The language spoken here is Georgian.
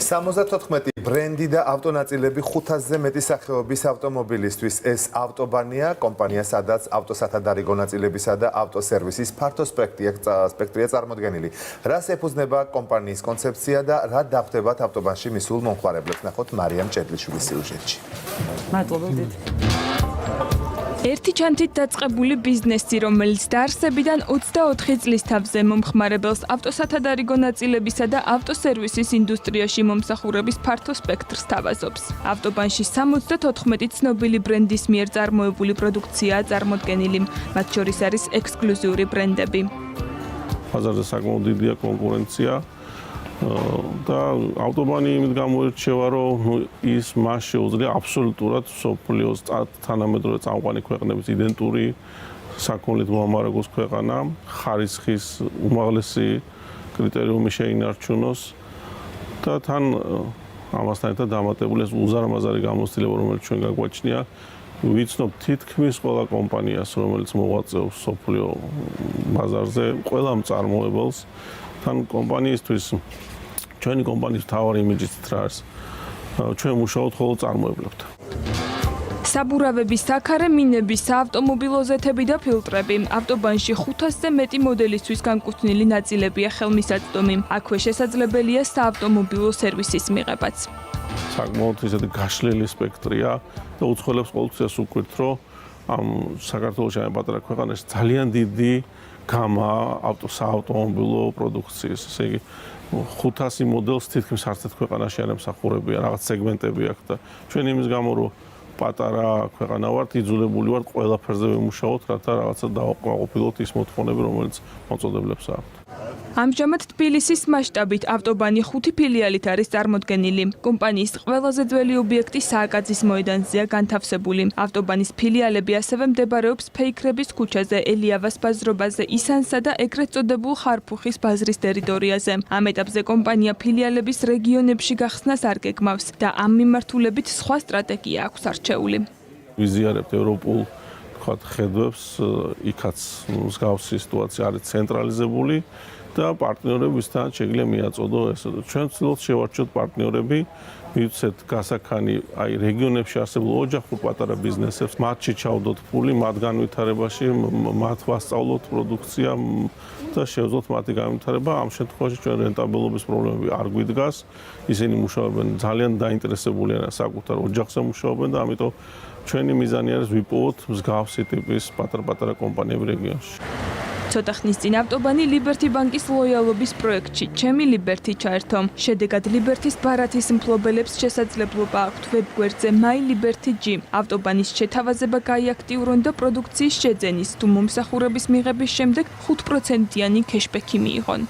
74 ბრენდი და ავტონაწილები 500-ზე მეტი სახეობის ავტომობილისთვის. ეს ავტობანია, კომპანია, სადაც ავტოსათადარიგო ნაწილებისა და ავტოსერვისის ფართო სპექტრია წარმოდგენილი. რას ეფუძნება კომპანიის კონცეფცია და რა დახვდებათ ავტობანში მისულ მომხმარებლებს? ნახოთ მარიამ ჭედლიშვილის სიუჟეტში. მადლობა დიდი. ერთი ჩანთით დაწყებული ბიზნესი, რომელიც დაარსებიდან 24 წლის თავზე მომხმარებელს ავტოსათადარიგო ნაწილებისა და ავტოსერვისის ინდუსტრიაში მომსახურების ფართო სპექტრს თავაზობს. ავტობანში 74 ცნობილი ბრენდის მიერ წარმოებული პროდუქციაა წარმოდგენილი, მათ შორის არის ექსკლუზიური ბრენდები. ბაზარზე საკმაოდ დიდია კონკურენცია და ავტობანი იმით გამოირჩევა, რომ ის მას შეუძლია აბსოლუტურად სოფლიოს თანამედროვე წამყვანი ქვეყნების იდენტური საქონლით მოამარაგოს ქვეყანა, ხარისხის უმაღლესი კრიტერიუმი შეინარჩუნოს და თან ამასთან ერთად დამატებული ეს უზარმაზარი გამოცდილება, რომელიც ჩვენ გაგვაჩნია, ვიცნობ თითქმის ყველა კომპანიას, რომელიც მოღვაწეობს სოფლიო ბაზარზე, ყველა მწარმოებელს, თან კომპანიისთვის ჩვენი კომპანიის მთავარი იმიჯიც რა არის? ჩვენ მუშაობთ მხოლოდ წარმოებლებთან. საბურავების საქარე, მინების, საავტომობილო ზეთები და ფილტრები. ავტობანში 500-ზე მეტი მოდელისთვის განკუთვნილი ნაწილებია ხელმისაწვდომი. აქვე შესაძლებელია საავტომობილო სერვისის მიღებაც. საკმაოდ ისეთი გაშლილი სპექტრია და უცხოელებს ყოველთვის უკვირთ, რომ ამ საქართველოში ამ პატარა ქვეყანაში ძალიან დიდი გამა საავტომობილო პროდუქციის. ესე იგი 500 მოდელს თითქმის არც ერთ ქვეყანაში არ ემსახურებია, რაღაც სეგმენტები აქვს და ჩვენ იმის გამო რომ პატარა ქვეყანა ვართ, იძულებული ვართ ყველაფერზე ვიმუშაოთ, რათა რაღაცა დავაკმაყოფილოთ ის მოთხოვნები, რომელიც მოწოდებლებს აქვთ. ამჟამად თბილისის მასშტაბით ავტობანი 5 ფილიალით არის წარმოდგენილი. კომპანიის ყველაზე ძველი ობიექტი სააკაძის მოედანზეა განთავსებული. ავტობანის ფილიალები ასევე მდებარეობს ფეიქრების ქუჩაზე, ელიავას ბაზრობაზე, ისანსა და ეგრეთ წოდებულ ხარფუხის ბაზრის ტერიტორიაზე. ამ ეტაპზე კომპანია ფილიალების რეგიონებში გახსნას არ გეგმავს და ამ მიმართულებით სხვა სტრატეგია აქვს არჩეული. ვიზიარებთ ევროპულ ხედვებს, იქაც მსგავსი სიტუაცია არის ცენტრალიზებული და პარტნიორებისთან შეგვიძლია მიაწოდო ეს. ჩვენ ვცდილობთ შევარჩიოთ პარტნიორები, მივცეთ გასაქანი აი რეგიონებში არსებულ ოჯახურ პატარა ბიზნესებს, მათში ჩავდოთ ფული, მათ განვითარებაში, მათ ვასწავლოთ პროდუქცია და შევძლოთ მათი განვითარება. ამ შემთხვევაში ჩვენ რენტაბელობის პრობლემები არ გვიდგას. ისინი მუშაობენ ძალიან დაინტერესებულიან საკუთარ ოჯახზე მუშაობენ და ამიტომ ჩვენი მიზანი არის ვიპოვოთ მსგავსი ტიპის პატარ-პატარა კომპანიები რეგიონში. ცოტა ხნის წინ ავტობანი ლიბერთი ბანკის ლოიალობის პროექტში ჩემი ლიბერთი ჩაერთო. შედეგად ლიბერთის ბარათის მფლობელებს შესაძლებლობა აქვთ ვებგვერდზე My Liberty G. ავტობანის შეთავაზება გაიაქტიურონ და პროდუქციის შეძენის თუ მომსახურების მიღების შემდეგ 5%-იანი ქეშბექი მიიღონ.